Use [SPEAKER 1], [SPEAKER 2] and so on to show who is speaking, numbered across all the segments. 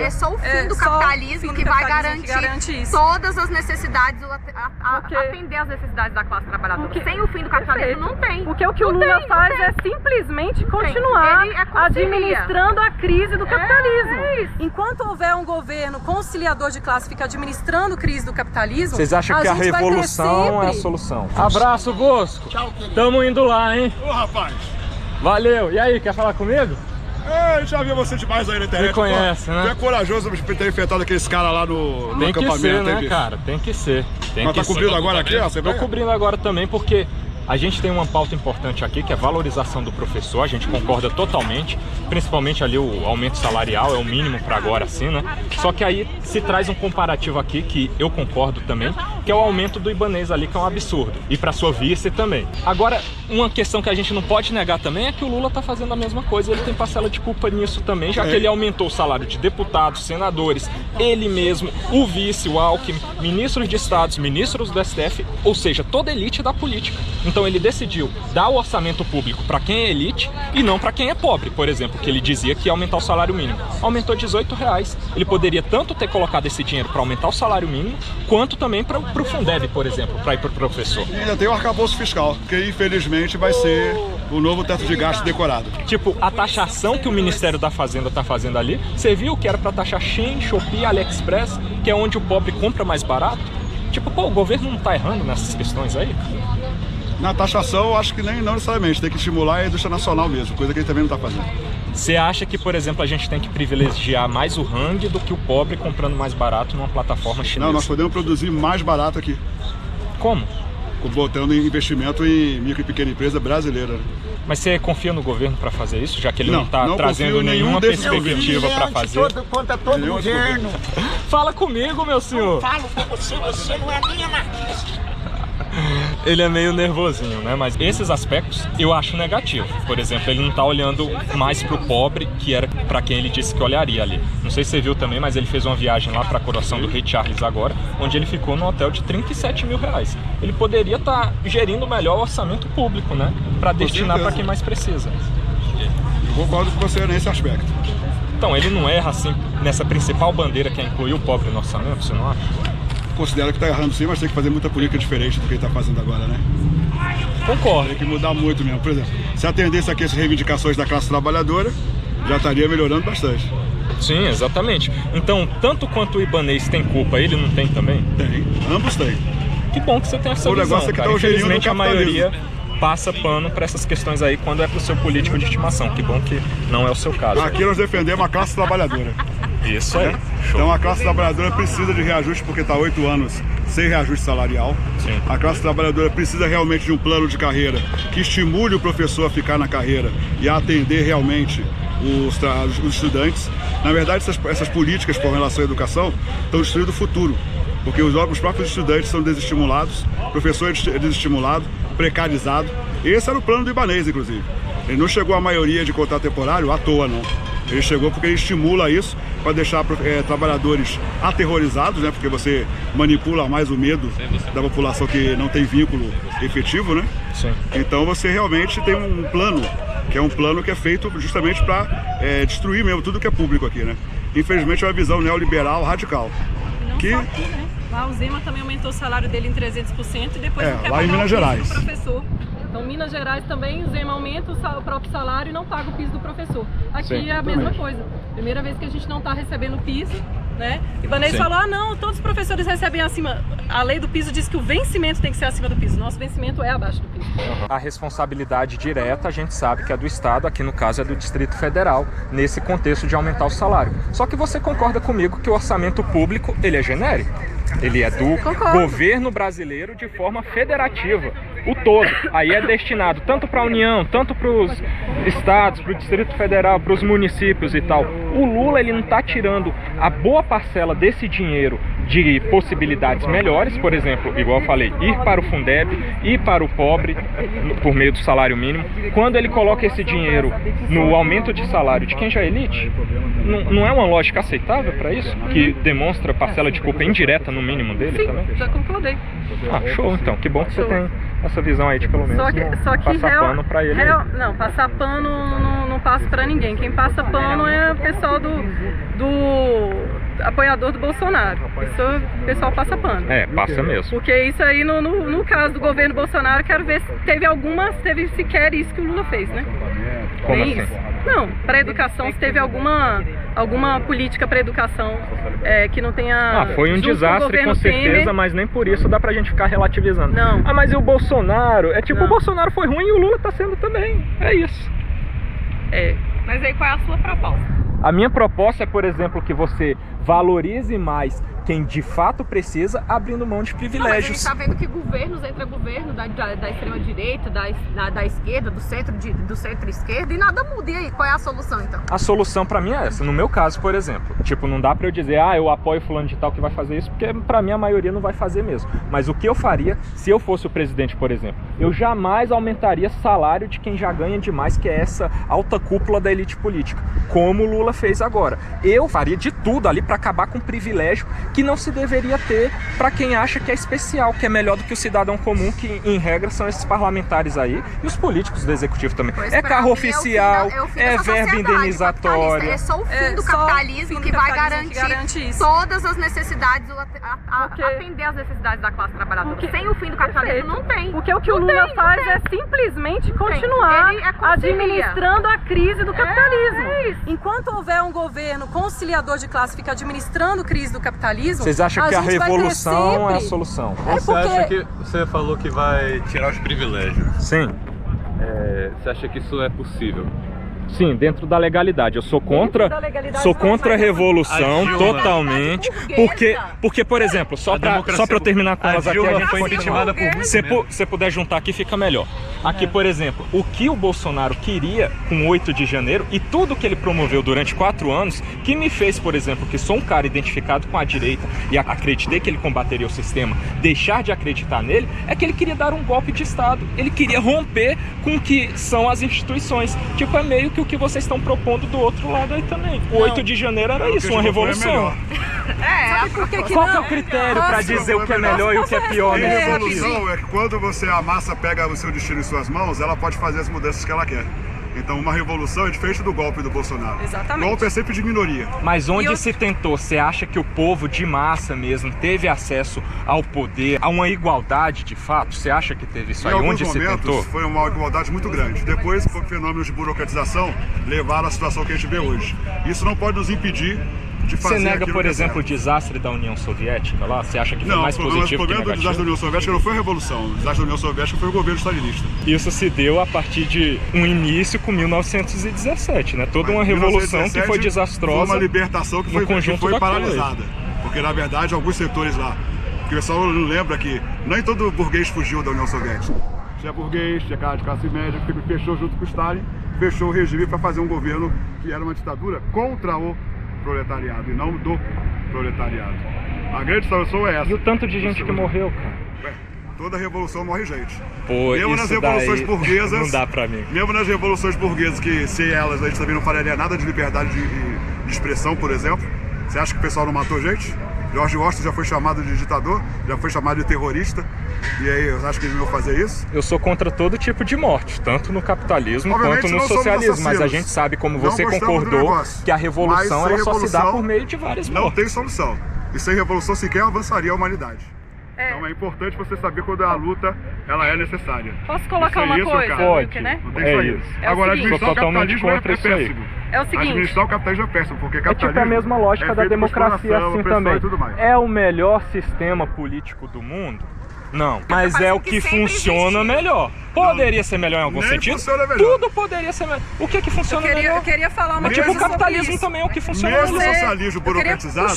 [SPEAKER 1] é só o fim do capitalismo que vai garantir
[SPEAKER 2] isso.
[SPEAKER 1] todas as necessidades, atender as necessidades da classe trabalhadora. Sem o fim do capitalismo não tem.
[SPEAKER 2] Porque o que o Lula faz é simplesmente continuar administrando a crise do capitalismo. Enquanto houver um governo conciliador de classe fica administrando a crise do capitalismo,
[SPEAKER 3] vocês acham que a revolução é a solução? Abraço, Bosco.
[SPEAKER 4] Tchau, querido.
[SPEAKER 3] Tamo indo lá, hein?
[SPEAKER 4] Ô, rapaz.
[SPEAKER 3] Valeu. E aí, quer falar comigo?
[SPEAKER 4] Eu já vi você demais aí na internet.
[SPEAKER 3] Me conhece, né?
[SPEAKER 4] Tu é corajoso pra ter enfrentado aqueles caras lá no acampamento.
[SPEAKER 3] Tem que ser, né, cara? Tem que ser.
[SPEAKER 4] Mas tá cobrindo agora aqui, ó?
[SPEAKER 3] Tô cobrindo agora também porque a gente tem uma pauta importante aqui, que é a valorização do professor. A gente concorda totalmente, principalmente ali o aumento salarial, é o mínimo para agora, assim, né? Só que aí se traz um comparativo aqui, que eu concordo também, que é o aumento do Ibanez ali, que é um absurdo. E para sua vice também. Agora, uma questão que a gente não pode negar também é que o Lula tá fazendo a mesma coisa. Ele tem parcela de culpa nisso também, já que ele aumentou o salário de deputados, senadores, ele mesmo, o vice, o Alckmin, ministros de estados, ministros do STF, ou seja, toda a elite da política. Então ele decidiu dar o orçamento público para quem é elite e não para quem é pobre, por exemplo, que ele dizia que ia aumentar o salário mínimo. Aumentou R$18. Ele poderia tanto ter colocado esse dinheiro para aumentar o salário mínimo, quanto também para o Fundeb, por exemplo, para ir para o professor.
[SPEAKER 4] E ainda tem o arcabouço fiscal, que infelizmente vai ser o novo teto de gasto decorado.
[SPEAKER 3] Tipo, a taxação que o Ministério da Fazenda está fazendo ali, você viu que era para taxar Shein, Shopee, AliExpress, que é onde o pobre compra mais barato? Tipo, pô, o governo não tá errando nessas questões aí?
[SPEAKER 4] Na taxação, eu acho que não necessariamente, tem que estimular a indústria nacional mesmo, coisa que ele também não está fazendo.
[SPEAKER 3] Você acha que, por exemplo, a gente tem que privilegiar mais o Hang do que o pobre comprando mais barato numa plataforma chinesa?
[SPEAKER 4] Não, nós podemos produzir mais barato aqui.
[SPEAKER 3] Como?
[SPEAKER 4] Botando investimento em micro e pequena empresa brasileira.
[SPEAKER 3] Mas você confia no governo para fazer isso, já que ele não está trazendo nenhuma perspectiva para fazer?
[SPEAKER 5] Conta todo o governo.
[SPEAKER 3] Fala comigo, meu senhor.
[SPEAKER 5] Eu falo com você não é minha anarquista.
[SPEAKER 3] Ele é meio nervosinho, né? Mas esses aspectos eu acho negativo. Por exemplo, ele não tá olhando mais pro pobre, que era para quem ele disse que olharia ali. Não sei se você viu também, mas ele fez uma viagem lá para a coroação do rei Charles agora, onde ele ficou num hotel de R$37 mil. Ele poderia estar gerindo melhor o orçamento público, né? Para destinar para quem mais precisa.
[SPEAKER 4] Eu concordo com você nesse aspecto.
[SPEAKER 3] Então, ele não erra assim nessa principal bandeira que é incluir o pobre no orçamento, você não acha?
[SPEAKER 4] Considero que está errando sim, mas tem que fazer muita política diferente do que ele está fazendo agora, né?
[SPEAKER 3] Concordo.
[SPEAKER 4] Tem que mudar muito mesmo. Por exemplo, se atendesse aqui as reivindicações da classe trabalhadora, já estaria melhorando bastante.
[SPEAKER 3] Sim, exatamente. Então, tanto quanto o Ibanez tem culpa, ele não tem também?
[SPEAKER 4] Tem, ambos têm.
[SPEAKER 3] Que bom que você tem essa visão,
[SPEAKER 4] negócio é que
[SPEAKER 3] cara.
[SPEAKER 4] tá o gerinho do
[SPEAKER 3] Infelizmente a maioria
[SPEAKER 4] capitalismo.
[SPEAKER 3] passa pano para essas questões aí quando é pro seu político de estimação. Que bom que não é o seu caso.
[SPEAKER 4] Aqui nós defendemos a classe trabalhadora.
[SPEAKER 3] Isso aí. Show.
[SPEAKER 4] Então a classe trabalhadora precisa de reajuste porque está 8 anos sem reajuste salarial.
[SPEAKER 3] Sim.
[SPEAKER 4] A classe trabalhadora precisa realmente de um plano de carreira que estimule o professor a ficar na carreira e a atender realmente os estudantes. Na verdade, essas políticas com relação à educação estão destruindo o futuro, porque os próprios estudantes são desestimulados, o professor é desestimulado, precarizado. Esse era o plano do Ibanez, inclusive. Ele não chegou à maioria de contrato temporário à toa, não. Ele chegou porque ele estimula isso para deixar trabalhadores aterrorizados, né? Porque você manipula mais o medo da população que não tem vínculo efetivo, né?
[SPEAKER 3] Sim.
[SPEAKER 4] Então você realmente tem um plano, que é um plano que é feito justamente para destruir mesmo tudo que é público aqui, né? Infelizmente é uma visão neoliberal radical.
[SPEAKER 2] Não só aqui, né? Lá o Zema também aumentou o salário dele em 300% e depois não quer
[SPEAKER 4] lá em
[SPEAKER 2] pagar
[SPEAKER 4] Minas
[SPEAKER 2] o piso
[SPEAKER 4] Gerais.
[SPEAKER 2] do professor. Então, Minas Gerais também, o Zema aumenta o próprio salário e não paga o piso do professor. Aqui
[SPEAKER 3] Sim,
[SPEAKER 2] é a mesma coisa. Primeira vez que a gente não está recebendo o piso, né? Ibanez falou, ah não, todos os professores recebem acima. A lei do piso diz que o vencimento tem que ser acima do piso. Nosso vencimento é abaixo do piso.
[SPEAKER 3] A responsabilidade direta, a gente sabe que é do Estado, aqui no caso é do Distrito Federal, nesse contexto de aumentar o salário. Só que você concorda comigo que o orçamento público, ele é genérico? Ele é do governo brasileiro de forma federativa, o todo. Aí é destinado tanto para a União, tanto para os estados, para o Distrito Federal, para os municípios e tal. O Lula, ele não está tirando a boa parcela desse dinheiro de possibilidades melhores, por exemplo, igual eu falei, ir para o Fundeb, ir para o pobre por meio do salário mínimo. Quando ele coloca esse dinheiro no aumento de salário de quem já é elite, não é uma lógica aceitável para isso? Que demonstra parcela de culpa indireta no mínimo dele?
[SPEAKER 2] Sim,
[SPEAKER 3] também?
[SPEAKER 2] já concordei.
[SPEAKER 3] Ah, show então, que bom que você tem essa visão aí de pelo menos
[SPEAKER 2] só que
[SPEAKER 3] passar pano pra ele.
[SPEAKER 2] Não, passar pano não passa pra ninguém. Quem passa pano é o pessoal do apoiador do Bolsonaro. Isso o pessoal passa pano.
[SPEAKER 3] Passa mesmo.
[SPEAKER 2] Porque isso aí, no caso do governo Bolsonaro, quero ver se teve sequer isso que o Lula fez, né?
[SPEAKER 3] Como
[SPEAKER 2] Nem
[SPEAKER 3] assim?
[SPEAKER 2] isso. Não, para educação, se teve alguma política para educação que não tenha...
[SPEAKER 3] Foi um desastre, com certeza,
[SPEAKER 2] Temer.
[SPEAKER 3] mas nem por isso dá pra gente ficar relativizando.
[SPEAKER 2] Não.
[SPEAKER 3] Mas e o Bolsonaro?
[SPEAKER 2] Não.
[SPEAKER 3] O Bolsonaro foi ruim e o Lula tá sendo também. É isso.
[SPEAKER 1] Mas aí qual é a sua proposta?
[SPEAKER 3] A minha proposta é, por exemplo, que você valorize mais quem de fato precisa, abrindo mão de
[SPEAKER 1] Não, mas a
[SPEAKER 3] privilégios.
[SPEAKER 1] gente tá vendo que governos entra governo da extrema-direita, da esquerda, do centro-esquerda, e nada muda. E aí, qual é a solução, então?
[SPEAKER 3] A solução pra mim é essa. No meu caso, por exemplo, não dá pra eu dizer, eu apoio fulano de tal que vai fazer isso, porque pra mim a maioria não vai fazer mesmo. Mas o que eu faria, se eu fosse o presidente, por exemplo, eu jamais aumentaria salário de quem já ganha demais, que é essa alta cúpula da elite política, como o Lula fez agora. Eu faria de tudo ali pra acabar com o privilégio que não se deveria ter para quem acha que é especial, que é melhor do que o cidadão comum, que em regra são esses parlamentares aí e os políticos do executivo também. É carro oficial, é verba indenizatória.
[SPEAKER 1] É só o fim do capitalismo que vai garantir todas as necessidades, atender as necessidades da classe trabalhadora. Sem o fim do capitalismo não tem.
[SPEAKER 2] Porque o que o Lula faz é simplesmente continuar administrando a crise do capitalismo. Enquanto houver um governo conciliador de classe fica administrando a crise do capitalismo,
[SPEAKER 3] vocês acham que a revolução é a solução?
[SPEAKER 6] Você acha que você falou que vai tirar os privilégios?
[SPEAKER 3] Sim.
[SPEAKER 6] Você acha que isso é possível?
[SPEAKER 3] Sim, dentro da legalidade. Eu sou contra a revolução totalmente. Porque, por exemplo, só pra eu terminar com elas aqui, a gente
[SPEAKER 6] foi incentivada por muito
[SPEAKER 3] Se você puder juntar aqui, fica melhor. Aqui, por exemplo, o que o Bolsonaro queria com 8 de janeiro e tudo que ele promoveu durante 4 anos, que me fez, por exemplo, que sou um cara identificado com a direita e acreditei que ele combateria o sistema, deixar de acreditar nele, é que ele queria dar um golpe de Estado. Ele queria romper com o que são as instituições. É meio que o que vocês estão propondo do outro lado aí também. O 8 de janeiro era isso, uma revolução. Qual que é o critério para dizer o que é melhor e o que é pior nesse sentido?
[SPEAKER 4] Revolução é que quando a massa pega o seu destino em suas mãos, ela pode fazer as mudanças que ela quer. Então uma revolução é diferente do golpe do Bolsonaro.
[SPEAKER 2] Exatamente.
[SPEAKER 4] O golpe é sempre de minoria.
[SPEAKER 3] Mas onde se tentou, você acha que o povo de massa mesmo teve acesso ao poder, a uma igualdade de fato? Você acha que teve isso aí? Onde se tentou?
[SPEAKER 4] Foi uma igualdade muito grande. Depois, fenômenos de burocratização levaram à situação que a gente vê hoje. Isso não pode nos impedir de fazer.
[SPEAKER 3] Você nega, por exemplo, o desastre da União Soviética lá? Você acha que foi mais positivo que negativo?
[SPEAKER 4] O problema do desastre da União Soviética não foi a revolução. O desastre da União Soviética foi o governo stalinista.
[SPEAKER 3] Isso se deu a partir de um início com 1917, né? Toda uma revolução que foi desastrosa.
[SPEAKER 4] Foi uma libertação que foi paralisada. Porque, na verdade, alguns setores lá... Porque o pessoal não lembra que nem todo burguês fugiu da União Soviética. Tinha burguês, tinha cara de classe média, que fechou junto com o Stalin, fechou o regime para fazer um governo que era uma ditadura contra o proletariado e não do proletariado. A grande solução é essa.
[SPEAKER 3] E o tanto de gente que morreu, cara?
[SPEAKER 4] Toda revolução morre gente.
[SPEAKER 3] Mesmo nas revoluções burguesas, não dá pra mim.
[SPEAKER 4] Mesmo nas revoluções burguesas, que sem elas a gente também não faria nada de liberdade de expressão, por exemplo. Você acha que o pessoal não matou gente? George Washington já foi chamado de ditador, já foi chamado de terrorista. E aí, você acha que eles não vão fazer isso?
[SPEAKER 3] Eu sou contra todo tipo de morte, tanto no capitalismo quanto no socialismo. Mas a gente sabe, como você concordou, que a revolução ela só se dá por meio de várias mortes.
[SPEAKER 4] Não tem solução. E sem revolução sequer avançaria a humanidade. Então é importante você saber quando a luta ela é necessária.
[SPEAKER 2] Posso colocar uma coisa?
[SPEAKER 3] Pode.
[SPEAKER 2] Né?
[SPEAKER 4] Não tem saída. Agora, administrar o capitalismo é péssimo.
[SPEAKER 2] É o seguinte.
[SPEAKER 4] Administrar o capitalismo é péssimo, porque capitalismo
[SPEAKER 3] é a mesma lógica da democracia assim também. É o melhor sistema político do mundo? Não, mas é o que funciona melhor. Poderia ser melhor em algum sentido? Tudo poderia ser melhor. O que funciona melhor?
[SPEAKER 2] Eu queria falar uma
[SPEAKER 3] coisa. Mas o capitalismo também é o que funciona melhor.
[SPEAKER 4] Mesmo o socialismo burocratizado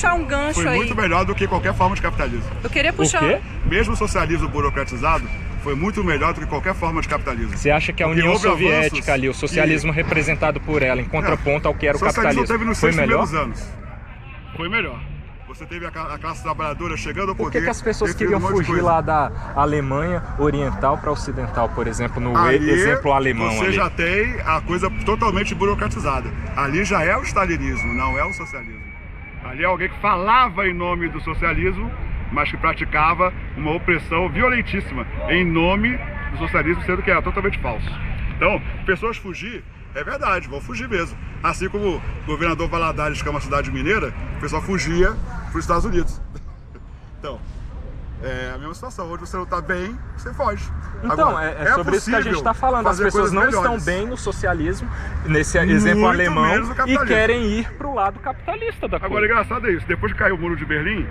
[SPEAKER 4] foi muito melhor do que qualquer forma de capitalismo.
[SPEAKER 2] Eu queria puxar.
[SPEAKER 3] O quê?
[SPEAKER 4] Mesmo o socialismo burocratizado foi muito melhor do que qualquer forma de capitalismo.
[SPEAKER 3] Você acha que a União Soviética ali, o socialismo representado por ela, em contraponto ao que era o capitalismo,
[SPEAKER 4] teve nos
[SPEAKER 3] foi melhor?
[SPEAKER 4] Anos. Foi melhor. Você teve a classe trabalhadora chegando ao poder.
[SPEAKER 3] Por que as pessoas queriam fugir lá da Alemanha oriental para ocidental, por exemplo, no exemplo alemão?
[SPEAKER 4] Você já tem a coisa totalmente burocratizada. Ali já é o stalinismo, não é o socialismo. Ali é alguém que falava em nome do socialismo, mas que praticava uma opressão violentíssima em nome do socialismo, sendo que era totalmente falso. Então, pessoas fugir É verdade, vão fugir mesmo. Assim como o governador Valadares, que é uma cidade mineira, o pessoal fugia para os Estados Unidos. Então, é a mesma situação. Hoje você não está bem, você foge.
[SPEAKER 3] Então,
[SPEAKER 4] agora,
[SPEAKER 3] é sobre isso que a gente está falando. As pessoas não estão bem no socialismo, nesse exemplo alemão, e querem ir para o lado capitalista da coisa.
[SPEAKER 4] Agora, engraçado é isso. Depois que caiu o Muro de Berlim,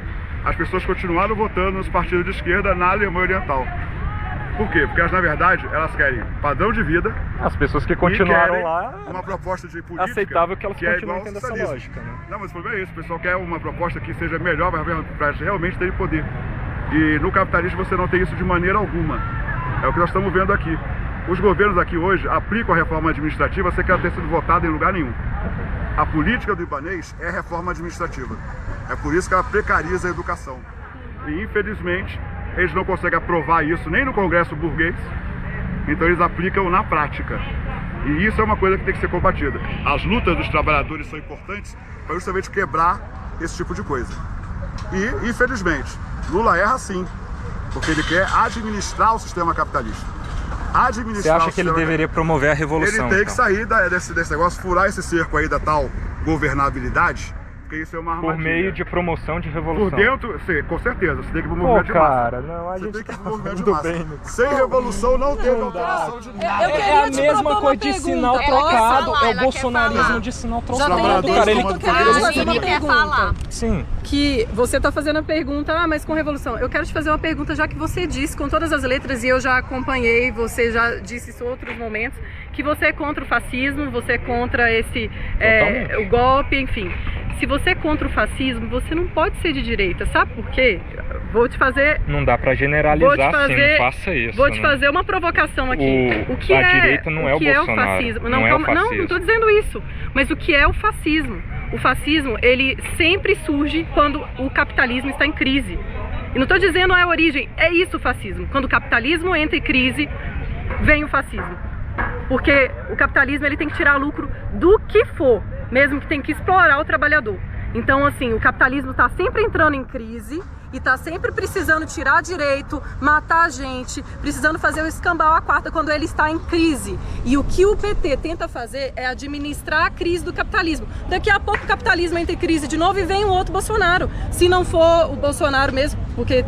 [SPEAKER 4] as pessoas continuaram votando nos partidos de esquerda na Alemanha Oriental. Por quê? Porque elas, na verdade, elas querem padrão de vida.
[SPEAKER 3] As pessoas que continuaram lá,
[SPEAKER 4] uma proposta de política
[SPEAKER 3] aceitável que elas
[SPEAKER 4] que
[SPEAKER 3] continuem tendo essa lógica, né?
[SPEAKER 4] Não, mas o problema é isso. O pessoal quer uma proposta que seja melhor para realmente terem poder. E no capitalismo você não tem isso de maneira alguma. É o que nós estamos vendo aqui. Os governos aqui hoje aplicam a reforma administrativa sem que ela tenha sido votada em lugar nenhum. A política do Ibanez é reforma administrativa. É por isso que ela precariza a educação. E, infelizmente, eles não conseguem aprovar isso nem no Congresso burguês, então eles aplicam na prática. E isso é uma coisa que tem que ser combatida. As lutas dos trabalhadores são importantes para justamente quebrar esse tipo de coisa. E, infelizmente, Lula erra sim, porque ele quer administrar o sistema capitalista.
[SPEAKER 3] Você acha que ele deveria promover a revolução?
[SPEAKER 4] Ele tem que sair desse negócio, furar esse cerco aí da tal governabilidade, porque isso é uma armadilha.
[SPEAKER 3] Por meio de promoção de revolução.
[SPEAKER 4] Por dentro, sim, com certeza, você tem que ir pro movimento de massa.
[SPEAKER 3] Cara, não, a gente tá movimento bem.
[SPEAKER 4] Sem revolução não teve alteração de nada.
[SPEAKER 3] É a mesma coisa de sinal trocado, é o bolsonarismo de sinal trocado. Cara,
[SPEAKER 1] ele quer falar.
[SPEAKER 3] Sim.
[SPEAKER 2] Que você tá fazendo a pergunta, mas com revolução. Eu quero te fazer uma pergunta, já que você disse com todas as letras, e eu já acompanhei, você já disse isso em outros momentos, que você é contra o fascismo, você é contra esse o golpe, enfim. Se você é contra o fascismo, você não pode ser de direita, sabe por quê? Vou te fazer...
[SPEAKER 3] Não dá pra generalizar assim, não faça isso.
[SPEAKER 2] Vou te fazer uma provocação aqui.
[SPEAKER 3] A direita não é o Bolsonaro.
[SPEAKER 2] Fascismo?
[SPEAKER 3] Não,
[SPEAKER 2] não tô dizendo isso. Mas o que é o fascismo? O fascismo, ele sempre surge quando o capitalismo está em crise. E não estou dizendo a origem, é isso o fascismo. Quando o capitalismo entra em crise, vem o fascismo. Porque o capitalismo ele tem que tirar lucro do que for, mesmo que tenha que explorar o trabalhador. Então, assim, o capitalismo está sempre entrando em crise e está sempre precisando tirar direito, matar a gente, precisando fazer o escambau à quarta quando ele está em crise. E o que o PT tenta fazer é administrar a crise do capitalismo. Daqui a pouco o capitalismo entra em crise de novo e vem um outro Bolsonaro. Se não for o Bolsonaro mesmo, porque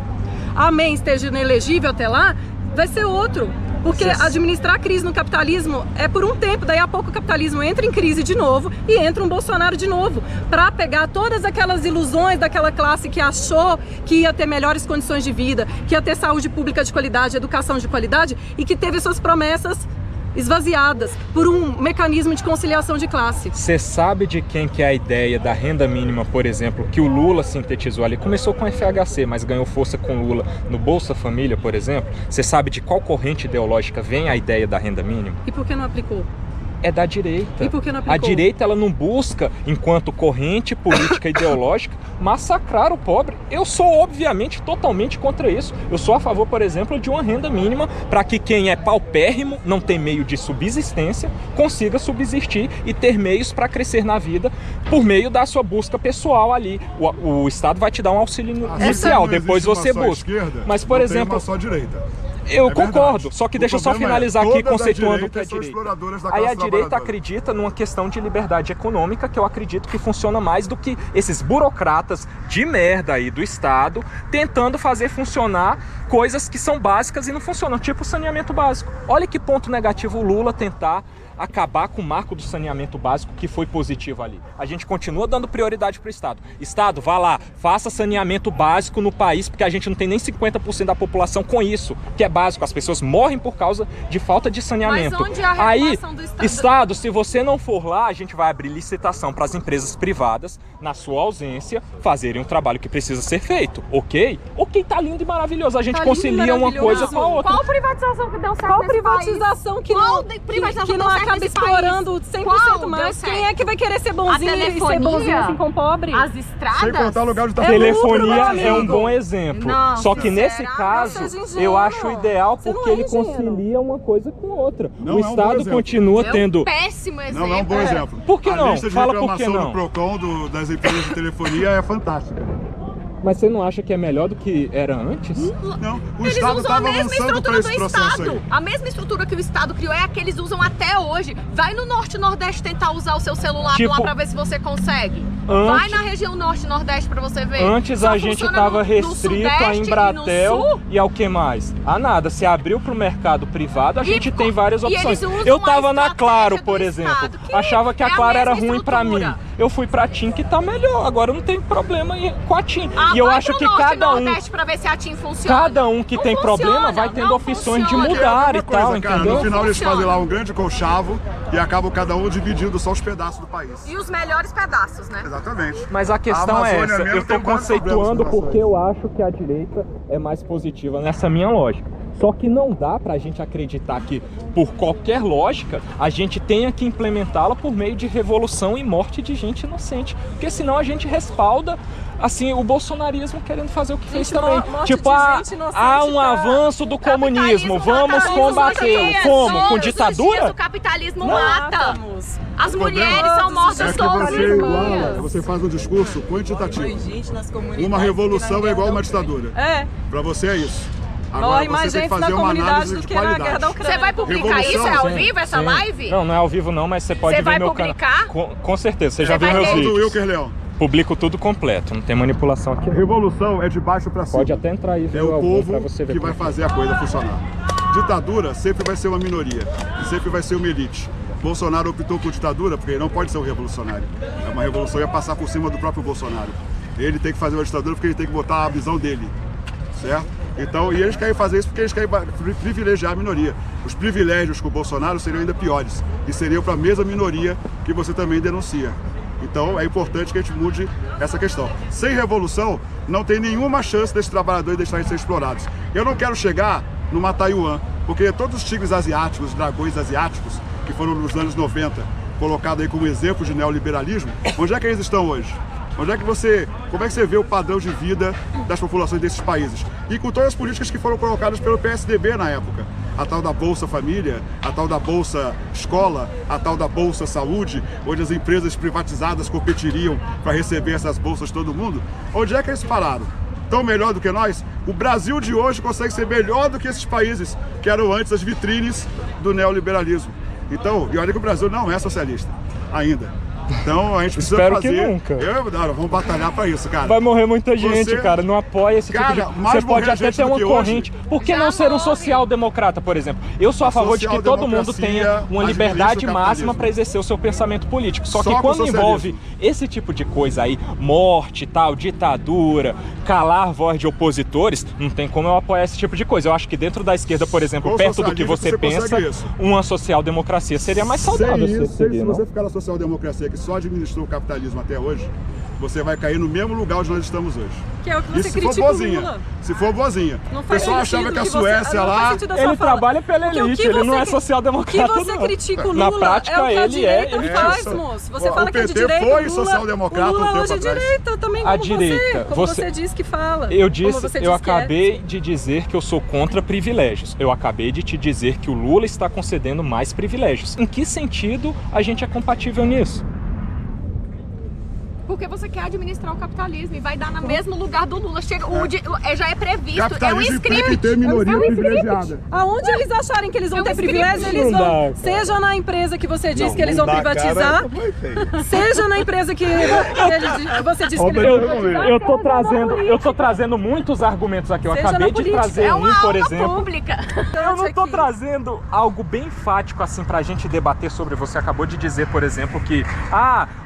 [SPEAKER 2] amém, esteja inelegível até lá, vai ser outro. Porque administrar a crise no capitalismo é por um tempo, daí a pouco o capitalismo entra em crise de novo e entra um Bolsonaro de novo, para pegar todas aquelas ilusões daquela classe que achou que ia ter melhores condições de vida, que ia ter saúde pública de qualidade, educação de qualidade e que teve suas promessas esvaziadas por um mecanismo de conciliação de classe.
[SPEAKER 3] Você sabe de quem que é a ideia da renda mínima, por exemplo, que o Lula sintetizou ali? Começou com o FHC, mas ganhou força com o Lula no Bolsa Família, por exemplo. Você sabe de qual corrente ideológica vem a ideia da renda mínima?
[SPEAKER 2] E por que não aplicou?
[SPEAKER 3] É da direita.
[SPEAKER 2] E por que não aplicou?
[SPEAKER 3] A direita ela não busca, enquanto corrente política ideológica, massacrar o pobre. Eu sou, obviamente, totalmente contra isso. Eu sou a favor, por exemplo, de uma renda mínima para que quem é paupérrimo, não tem meio de subsistência, consiga subsistir e ter meios para crescer na vida por meio da sua busca pessoal ali. O Estado vai te dar um auxílio inicial, depois você busca. Mas, por exemplo...
[SPEAKER 4] Uma só direita.
[SPEAKER 3] Eu concordo, só que deixa eu só finalizar aqui conceituando o que é direita. Aí a direita acredita numa questão de liberdade econômica que eu acredito que funciona mais do que esses burocratas de merda aí do Estado tentando fazer funcionar coisas que são básicas e não funcionam, tipo o saneamento básico. Olha que ponto negativo o Lula tentar acabar com o marco do saneamento básico que foi positivo ali. A gente continua dando prioridade para o Estado. Estado, vá lá, faça saneamento básico no país, porque a gente não tem nem 50% da população com isso, que é básico. As pessoas morrem por causa de falta de saneamento.
[SPEAKER 1] Mas onde é a regulação do Estado?
[SPEAKER 3] Estado, se você não for lá, a gente vai abrir licitação para as empresas privadas, na sua ausência, fazerem um trabalho que precisa ser feito, ok? Ok, tá lindo e maravilhoso. A gente concilia uma coisa com a outra.
[SPEAKER 1] Qual privatização que deu certo
[SPEAKER 2] Qual privatização que não acaba explorando 100% mais? Quem é que vai querer ser bonzinho e ser bonzinho assim com pobre?
[SPEAKER 1] As estradas?
[SPEAKER 4] Sem contar o lugar de
[SPEAKER 3] telefonia é um bom exemplo. Não, só que nesse caso, eu acho ideal porque ele concilia uma coisa com outra. O Estado continua tendo...
[SPEAKER 1] péssimo exemplo.
[SPEAKER 4] Não é um bom exemplo.
[SPEAKER 3] Por que não?
[SPEAKER 4] A lista de
[SPEAKER 3] Fala por que
[SPEAKER 4] reclamação
[SPEAKER 3] não.
[SPEAKER 4] do PROCON das empresas de telefonia é fantástica.
[SPEAKER 3] Mas você não acha que é melhor do que era antes?
[SPEAKER 4] Não, o
[SPEAKER 1] Eles
[SPEAKER 4] Estado
[SPEAKER 1] usam a
[SPEAKER 4] estava
[SPEAKER 1] mesma
[SPEAKER 4] avançando
[SPEAKER 1] estrutura
[SPEAKER 4] para
[SPEAKER 1] do
[SPEAKER 4] esse processo
[SPEAKER 1] Estado.
[SPEAKER 4] aí.
[SPEAKER 1] A mesma estrutura que o Estado criou é a que eles usam até hoje. Vai no Norte e Nordeste tentar usar o seu celular
[SPEAKER 3] Tipo,
[SPEAKER 1] lá pra ver se você consegue.
[SPEAKER 3] antes-
[SPEAKER 1] Vai na região Norte e Nordeste pra você ver.
[SPEAKER 3] Antes
[SPEAKER 1] Só
[SPEAKER 3] a gente
[SPEAKER 1] funciona
[SPEAKER 3] estava
[SPEAKER 1] no
[SPEAKER 3] restrito a
[SPEAKER 1] Sudeste e no
[SPEAKER 3] Embratel
[SPEAKER 1] Sul.
[SPEAKER 3] e ao que mais? A nada. Se abriu para o mercado privado, a gente tem várias
[SPEAKER 1] e
[SPEAKER 3] opções.
[SPEAKER 1] eles usam
[SPEAKER 3] Eu
[SPEAKER 1] a
[SPEAKER 3] tava na
[SPEAKER 1] estratégia
[SPEAKER 3] Claro,
[SPEAKER 1] do
[SPEAKER 3] por exemplo.
[SPEAKER 1] Estado, que
[SPEAKER 3] Achava que
[SPEAKER 1] é
[SPEAKER 3] a
[SPEAKER 1] a
[SPEAKER 3] Claro era
[SPEAKER 1] mesma
[SPEAKER 3] ruim para mim.
[SPEAKER 1] estrutura.
[SPEAKER 3] Eu fui pra TIM, que tá melhor. Agora não tem problema com a TIM.
[SPEAKER 1] Ah,
[SPEAKER 3] E eu
[SPEAKER 1] vai
[SPEAKER 3] acho
[SPEAKER 1] pro
[SPEAKER 3] que
[SPEAKER 1] Norte e
[SPEAKER 3] cada um,
[SPEAKER 1] Nordeste pra ver se a TIM funciona.
[SPEAKER 3] cada um que
[SPEAKER 1] Não
[SPEAKER 3] tem
[SPEAKER 1] funciona,
[SPEAKER 3] problema vai tendo
[SPEAKER 1] não
[SPEAKER 3] opções de
[SPEAKER 1] funciona.
[SPEAKER 3] mudar e
[SPEAKER 4] Outra coisa,
[SPEAKER 3] tal,
[SPEAKER 4] cara,
[SPEAKER 3] entendeu?
[SPEAKER 4] no final eles
[SPEAKER 1] Funciona.
[SPEAKER 4] fazem lá um grande conchavo e acabam cada um dividindo só os pedaços do país.
[SPEAKER 1] E os melhores pedaços, né?
[SPEAKER 4] Exatamente.
[SPEAKER 3] Mas a questão
[SPEAKER 4] A
[SPEAKER 3] é
[SPEAKER 4] Amazônia
[SPEAKER 3] essa,
[SPEAKER 4] mesmo
[SPEAKER 3] eu tô
[SPEAKER 4] tem vários
[SPEAKER 3] conceituando
[SPEAKER 4] problemas com
[SPEAKER 3] porque eu acho que a direita é mais positiva nessa minha lógica. Só que não dá pra gente acreditar que, por qualquer lógica, a gente tenha que implementá-la por meio de revolução e morte de gente inocente. Porque senão a gente respalda, assim, o bolsonarismo querendo fazer o que fez também.
[SPEAKER 2] morte
[SPEAKER 3] Tipo,
[SPEAKER 2] de gente inocente
[SPEAKER 3] há um
[SPEAKER 2] tá-
[SPEAKER 3] avanço do comunismo, vamos
[SPEAKER 1] capitalismo
[SPEAKER 3] combater.
[SPEAKER 1] hoje
[SPEAKER 3] Como?
[SPEAKER 1] todos
[SPEAKER 3] Com
[SPEAKER 1] os dias
[SPEAKER 3] ditadura?
[SPEAKER 1] o capitalismo
[SPEAKER 3] Não.
[SPEAKER 1] mata.
[SPEAKER 2] Matamos.
[SPEAKER 1] As mulheres
[SPEAKER 2] problema
[SPEAKER 1] são mortas
[SPEAKER 4] É que
[SPEAKER 1] todos
[SPEAKER 4] você
[SPEAKER 1] os
[SPEAKER 4] iguala,
[SPEAKER 1] dias.
[SPEAKER 4] você faz um discurso quantitativo.
[SPEAKER 5] gente nas comunidades.
[SPEAKER 4] Uma revolução é igual uma ditadura.
[SPEAKER 2] É,
[SPEAKER 4] Pra você é isso. Agora
[SPEAKER 2] morre
[SPEAKER 4] você
[SPEAKER 2] mais
[SPEAKER 4] tem que
[SPEAKER 2] gente na
[SPEAKER 4] fazer uma
[SPEAKER 2] comunidade
[SPEAKER 4] análise
[SPEAKER 2] do
[SPEAKER 4] de
[SPEAKER 2] que na
[SPEAKER 4] qualidade.
[SPEAKER 2] guerra da Ucrânia.
[SPEAKER 1] Você vai publicar
[SPEAKER 4] Revolução,
[SPEAKER 1] isso? É ao
[SPEAKER 3] Sim,
[SPEAKER 1] vivo essa
[SPEAKER 3] sim.
[SPEAKER 1] live?
[SPEAKER 3] Não, não é ao vivo não, mas você pode
[SPEAKER 1] Você
[SPEAKER 3] ver
[SPEAKER 1] vai
[SPEAKER 3] meu
[SPEAKER 1] publicar?
[SPEAKER 3] canal. Com certeza, você já
[SPEAKER 1] Você
[SPEAKER 3] viu
[SPEAKER 1] vai
[SPEAKER 3] meus
[SPEAKER 1] ter?
[SPEAKER 4] Fala do
[SPEAKER 3] vídeos.
[SPEAKER 4] Wilker Leão.
[SPEAKER 3] Publico tudo completo, não tem manipulação aqui.
[SPEAKER 4] Revolução é de baixo pra cima.
[SPEAKER 3] Pode até entrar aí,
[SPEAKER 4] É
[SPEAKER 3] viu,
[SPEAKER 4] o
[SPEAKER 3] algum,
[SPEAKER 4] povo
[SPEAKER 3] pra você ver
[SPEAKER 4] que vai
[SPEAKER 3] como é.
[SPEAKER 4] fazer a coisa funcionar. Ditadura sempre vai ser uma minoria, sempre vai ser uma elite. Bolsonaro optou por ditadura porque ele não pode ser um revolucionário. É uma revolução ia passar por cima do próprio Bolsonaro. Ele tem que fazer uma ditadura porque ele tem que botar a visão dele, certo? Então, e eles querem fazer isso porque eles querem privilegiar a minoria. Os privilégios com o Bolsonaro seriam ainda piores e seriam para a mesma minoria que você também denuncia. Então é importante que a gente mude essa questão. Sem revolução, não tem nenhuma chance desses trabalhadores deixarem de ser explorados. Eu não quero chegar numa Taiwan, porque todos os tigres asiáticos, os dragões asiáticos, que foram nos anos 90 colocados aí como exemplo de neoliberalismo, onde é que eles estão hoje? Como é que você vê o padrão de vida das populações desses países? E com todas as políticas que foram colocadas pelo PSDB na época. A tal da Bolsa Família, a tal da Bolsa Escola, a tal da Bolsa Saúde, onde as empresas privatizadas competiriam para receber essas bolsas todo mundo. Onde é que eles pararam? Tão melhor do que nós? O Brasil de hoje consegue ser melhor do que esses países que eram antes as vitrines do neoliberalismo. Então, e olha que o Brasil não é socialista ainda. Então a gente precisa
[SPEAKER 3] Espero
[SPEAKER 4] fazer.
[SPEAKER 3] que nunca.
[SPEAKER 4] Não, vamos batalhar pra isso, cara.
[SPEAKER 3] Vai morrer muita gente,
[SPEAKER 4] Você-
[SPEAKER 3] cara. Não apoia esse
[SPEAKER 4] Cara,
[SPEAKER 3] tipo de...
[SPEAKER 4] mais
[SPEAKER 3] Você pode
[SPEAKER 4] morrer
[SPEAKER 3] até
[SPEAKER 4] gente
[SPEAKER 3] ter
[SPEAKER 4] do
[SPEAKER 3] uma
[SPEAKER 4] que hoje.
[SPEAKER 3] corrente. Por que
[SPEAKER 1] Já
[SPEAKER 3] não ser um
[SPEAKER 1] morre.
[SPEAKER 3] social-democrata, por exemplo? Eu sou a favor de que todo mundo tenha uma
[SPEAKER 4] administra
[SPEAKER 3] liberdade
[SPEAKER 4] o capitalismo.
[SPEAKER 3] máxima para exercer o seu pensamento político. Só que
[SPEAKER 4] Só com
[SPEAKER 3] quando
[SPEAKER 4] socialismo.
[SPEAKER 3] envolve esse tipo de coisa aí, morte, tal, ditadura, calar voz de opositores, não tem como eu apoiar esse tipo de coisa. Eu acho que dentro da esquerda, por exemplo,
[SPEAKER 4] Com
[SPEAKER 3] perto do que
[SPEAKER 4] socialismo
[SPEAKER 3] você
[SPEAKER 4] você
[SPEAKER 3] pensa,
[SPEAKER 4] consegue isso.
[SPEAKER 3] uma social-democracia seria mais saudável.
[SPEAKER 4] Sem isso,
[SPEAKER 3] seria,
[SPEAKER 4] se
[SPEAKER 3] não?
[SPEAKER 4] você ficar na social-democracia que só administrou o capitalismo até hoje, você vai cair no mesmo lugar onde nós estamos hoje.
[SPEAKER 2] Que é o que você
[SPEAKER 4] Isso se for
[SPEAKER 2] critica o
[SPEAKER 4] boazinha.
[SPEAKER 2] Lula.
[SPEAKER 4] Se for boazinha.
[SPEAKER 2] Não
[SPEAKER 4] O
[SPEAKER 2] faz
[SPEAKER 4] pessoal
[SPEAKER 2] sentido
[SPEAKER 4] achava que a
[SPEAKER 2] você-
[SPEAKER 4] Suécia
[SPEAKER 2] não faz
[SPEAKER 4] lá.
[SPEAKER 2] sentido a sua
[SPEAKER 3] Ele
[SPEAKER 2] fala.
[SPEAKER 3] trabalha pela
[SPEAKER 2] Porque o
[SPEAKER 3] elite,
[SPEAKER 2] que
[SPEAKER 3] ele não
[SPEAKER 2] você-
[SPEAKER 3] é social-democrata,
[SPEAKER 2] O que você
[SPEAKER 3] não.
[SPEAKER 2] critica o
[SPEAKER 3] Na
[SPEAKER 2] Lula
[SPEAKER 3] prática,
[SPEAKER 2] é o que a
[SPEAKER 3] ele
[SPEAKER 2] direita
[SPEAKER 3] é-
[SPEAKER 2] faz,
[SPEAKER 4] isso.
[SPEAKER 2] moço. Você
[SPEAKER 4] O
[SPEAKER 2] fala que é de
[SPEAKER 4] PT
[SPEAKER 2] direita,
[SPEAKER 4] foi
[SPEAKER 2] o Lula,
[SPEAKER 4] social-democrata
[SPEAKER 2] o Lula
[SPEAKER 4] um tempo
[SPEAKER 2] hoje é
[SPEAKER 4] atrás.
[SPEAKER 2] direita também,
[SPEAKER 3] A
[SPEAKER 2] como
[SPEAKER 3] direita,
[SPEAKER 2] como
[SPEAKER 3] você-
[SPEAKER 2] você diz que fala.
[SPEAKER 3] Eu
[SPEAKER 2] como
[SPEAKER 3] disse,
[SPEAKER 2] você
[SPEAKER 3] eu
[SPEAKER 2] diz que é.
[SPEAKER 3] acabei de dizer que eu sou contra privilégios. Eu acabei de te dizer que o Lula está concedendo mais privilégios. Em que sentido a gente é compatível nisso?
[SPEAKER 1] Porque você quer administrar o capitalismo e vai dar no mesmo lugar do Lula. Chega, já é previsto,
[SPEAKER 4] Capitalismo
[SPEAKER 1] é um
[SPEAKER 4] implica em
[SPEAKER 1] script.
[SPEAKER 4] ter minoria
[SPEAKER 1] É um script.
[SPEAKER 4] privilegiada.
[SPEAKER 2] Aonde eles acharem que eles vão
[SPEAKER 1] É um
[SPEAKER 2] ter
[SPEAKER 1] script.
[SPEAKER 2] privilégio, eles
[SPEAKER 3] Não
[SPEAKER 2] vão.
[SPEAKER 3] dá, cara.
[SPEAKER 2] Seja na empresa que você diz
[SPEAKER 6] Não,
[SPEAKER 2] que eles
[SPEAKER 6] não
[SPEAKER 2] vão
[SPEAKER 6] dá,
[SPEAKER 2] privatizar,
[SPEAKER 6] cara, foi feio.
[SPEAKER 2] seja na empresa que você diz que eles vão privatizar.
[SPEAKER 3] Eu tô trazendo muitos argumentos aqui. Eu
[SPEAKER 2] Seja
[SPEAKER 3] acabei
[SPEAKER 2] na
[SPEAKER 3] de
[SPEAKER 2] política.
[SPEAKER 3] trazer
[SPEAKER 1] É uma
[SPEAKER 3] um, por
[SPEAKER 1] aula
[SPEAKER 3] exemplo.
[SPEAKER 1] pública.
[SPEAKER 3] Eu não tô
[SPEAKER 2] Aqui.
[SPEAKER 3] trazendo algo bem enfático assim pra gente debater sobre. Você acabou de dizer, por exemplo, que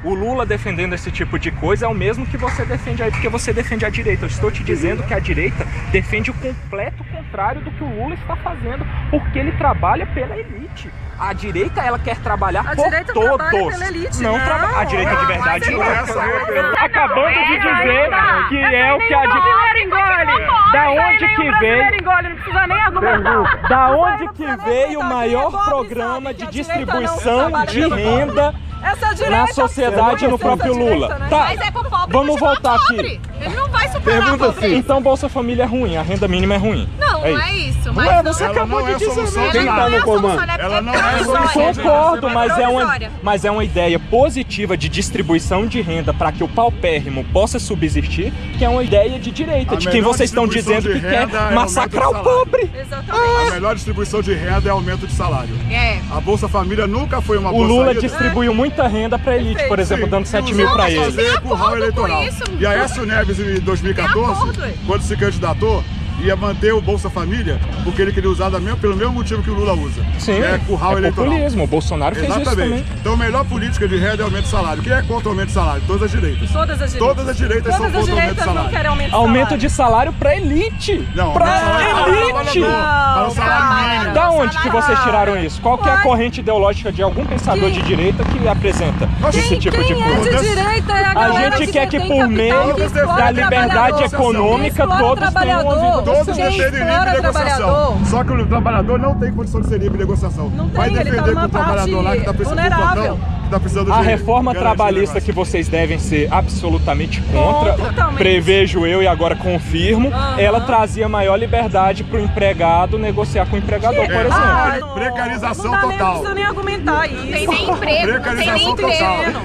[SPEAKER 3] o Lula defendendo esse tipo de coisa é o mesmo que você defende aí, porque você defende a direita. Eu estou te dizendo que a direita defende o completo contrário do que o Lula está fazendo, porque ele trabalha pela elite. A direita, ela quer trabalhar
[SPEAKER 2] A
[SPEAKER 3] por
[SPEAKER 2] direita
[SPEAKER 3] todos.
[SPEAKER 2] trabalha pela elite,
[SPEAKER 3] Não,
[SPEAKER 2] não.
[SPEAKER 3] a direita de verdade não. Acabando de
[SPEAKER 1] é,
[SPEAKER 3] dizer que é o que a direita... Da onde que veio...
[SPEAKER 2] engole, não precisa nem argumentar.
[SPEAKER 3] Da onde que veio o maior programa de distribuição de renda na sociedade no próprio Lula? Tá,
[SPEAKER 1] Mas é pro pobre
[SPEAKER 3] vamos
[SPEAKER 1] continuar
[SPEAKER 3] voltar
[SPEAKER 1] pobre.
[SPEAKER 3] aqui.
[SPEAKER 1] Ele não vai superar a
[SPEAKER 6] Pergunta
[SPEAKER 1] pobreza.
[SPEAKER 3] Então Bolsa Família é ruim, a renda mínima é ruim.
[SPEAKER 1] Não, não é isso. Mas
[SPEAKER 3] Ué,
[SPEAKER 1] não-
[SPEAKER 3] você
[SPEAKER 4] Ela
[SPEAKER 3] acabou
[SPEAKER 4] não
[SPEAKER 3] de
[SPEAKER 4] é
[SPEAKER 3] dizer.
[SPEAKER 4] solução
[SPEAKER 3] né?
[SPEAKER 4] de
[SPEAKER 1] Ela
[SPEAKER 4] nada.
[SPEAKER 1] não é a solução,
[SPEAKER 4] Ela
[SPEAKER 1] é
[SPEAKER 4] não é a
[SPEAKER 1] provisória.
[SPEAKER 4] solução.
[SPEAKER 3] Concordo,
[SPEAKER 1] provisória.
[SPEAKER 3] mas é uma ideia positiva de distribuição de renda para que o paupérrimo possa subsistir, que é uma ideia de direita,
[SPEAKER 4] A
[SPEAKER 3] de quem
[SPEAKER 4] melhor
[SPEAKER 3] vocês estão
[SPEAKER 4] distribuição
[SPEAKER 3] dizendo
[SPEAKER 4] de
[SPEAKER 3] que quer
[SPEAKER 4] renda é
[SPEAKER 3] massacrar o
[SPEAKER 4] aumento do
[SPEAKER 3] pobre.
[SPEAKER 2] Exatamente.
[SPEAKER 4] A melhor distribuição de renda é aumento de salário.
[SPEAKER 1] É.
[SPEAKER 4] A Bolsa Família nunca foi uma
[SPEAKER 3] O
[SPEAKER 4] boa
[SPEAKER 3] Lula
[SPEAKER 4] saída.
[SPEAKER 3] distribuiu muita renda para elite, por exemplo, dando 7 mil para ele.
[SPEAKER 4] Fazer curral
[SPEAKER 1] acordo
[SPEAKER 4] eleitoral.
[SPEAKER 1] com isso.
[SPEAKER 4] E a Aécio Neves, em 2014,
[SPEAKER 1] Tem acordo.
[SPEAKER 4] quando se candidatou, ia manter o Bolsa Família, porque ele queria usar pelo mesmo motivo que o Lula usa.
[SPEAKER 3] Sim,
[SPEAKER 4] que é curral eleitoral.
[SPEAKER 3] populismo. O Bolsonaro fez isso
[SPEAKER 4] Exatamente.
[SPEAKER 3] também.
[SPEAKER 4] Então a melhor política de renda é aumento de salário. Quem é contra o aumento de salário? Todas as direitas.
[SPEAKER 2] Todas as direitas.
[SPEAKER 4] Todas as direitas são
[SPEAKER 2] Todas as
[SPEAKER 4] contra o aumento de
[SPEAKER 2] direitas não
[SPEAKER 4] salário.
[SPEAKER 2] querem aumento de
[SPEAKER 3] Aumento
[SPEAKER 2] salário.
[SPEAKER 3] de salário para elite.
[SPEAKER 4] Não,
[SPEAKER 3] Pra
[SPEAKER 4] aumento de salário
[SPEAKER 3] elite.
[SPEAKER 4] para o salário mínimo.
[SPEAKER 3] Da onde que vocês tiraram isso? Qual que é a
[SPEAKER 2] Uai.
[SPEAKER 3] corrente ideológica de algum pensador de direita que apresenta esse tipo de
[SPEAKER 2] Quem é
[SPEAKER 3] coisa?
[SPEAKER 2] de direita é a
[SPEAKER 3] A
[SPEAKER 2] galera
[SPEAKER 3] gente quer que
[SPEAKER 2] detém
[SPEAKER 3] por
[SPEAKER 2] capital,
[SPEAKER 3] meio
[SPEAKER 2] que explora
[SPEAKER 3] da
[SPEAKER 2] o
[SPEAKER 3] liberdade
[SPEAKER 2] trabalhador.
[SPEAKER 3] econômica
[SPEAKER 2] Explora o
[SPEAKER 3] todos tenham uma vida
[SPEAKER 2] trabalhador.
[SPEAKER 4] Todos
[SPEAKER 2] Quem
[SPEAKER 4] defendem livre
[SPEAKER 2] explora o
[SPEAKER 4] negociação.
[SPEAKER 2] trabalhador.
[SPEAKER 4] Só que o trabalhador não tem condição de ser livre negociação.
[SPEAKER 2] Não
[SPEAKER 4] Vai
[SPEAKER 2] tem, ele
[SPEAKER 4] defender
[SPEAKER 2] tá
[SPEAKER 4] com o
[SPEAKER 2] numa
[SPEAKER 4] trabalhador lá que está
[SPEAKER 2] parte
[SPEAKER 4] precisando
[SPEAKER 2] vulnerável.
[SPEAKER 4] que tá precisando
[SPEAKER 3] A
[SPEAKER 4] de
[SPEAKER 3] reforma
[SPEAKER 4] garantir
[SPEAKER 3] trabalhista
[SPEAKER 4] negócio.
[SPEAKER 3] que vocês devem ser absolutamente contra,
[SPEAKER 2] Totalmente.
[SPEAKER 3] prevejo eu e agora confirmo,
[SPEAKER 2] Aham.
[SPEAKER 3] ela trazia maior liberdade para o empregado negociar com o empregador, por exemplo.
[SPEAKER 4] Precarização
[SPEAKER 2] não dá
[SPEAKER 4] total.
[SPEAKER 2] Nem precisa nem argumentar isso.
[SPEAKER 1] Tem nem emprego, não tem nem
[SPEAKER 4] Precarização
[SPEAKER 1] emprego.
[SPEAKER 4] total.